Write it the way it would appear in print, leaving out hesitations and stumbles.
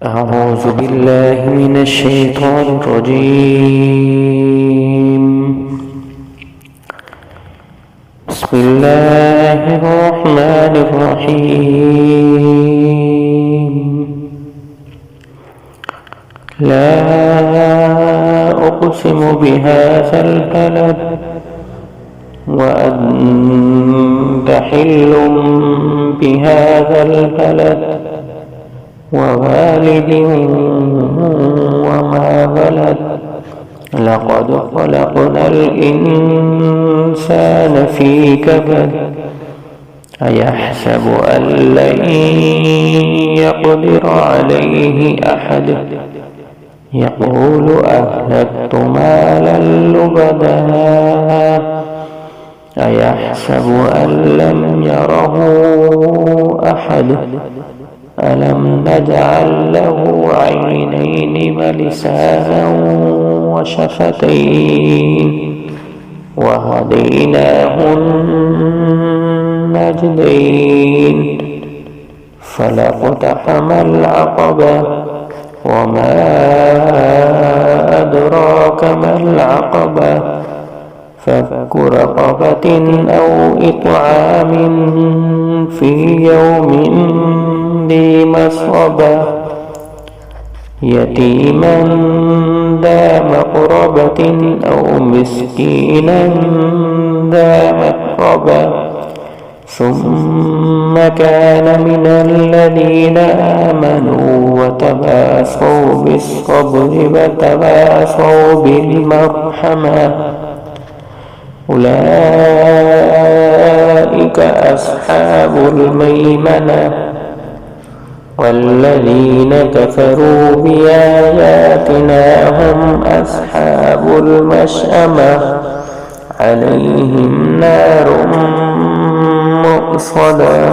أعوذ بالله من الشيطان الرجيم. بسم الله الرحمن الرحيم. لا أقسم بهذا البلد وأنت حل بهذا البلد ووالد وما ولد. لقد خلقنا الإنسان في كبد. أيحسب أن لن يقدر عليه أحد. يقول أهلكت مالا لبدا. أيحسب أن لم يره أحد. ألم نجعل له عينين ولسانا وشفتين وهديناه النجدين. فلاقتحم العقبة وما أدراك ما العقبة. فك رقبة أو إطعام في يوم ذي مسغبة. يتيما ذا مقربة أو مسكينا ذا متربة. ثم كان من الذين آمنوا وتواصوا بالصبر وتواصوا بالمرحمة. أولئك أصحاب الميمنة. والذين كفروا بآياتنا هم أصحاب المشأمة. عليهم نار مؤصدة.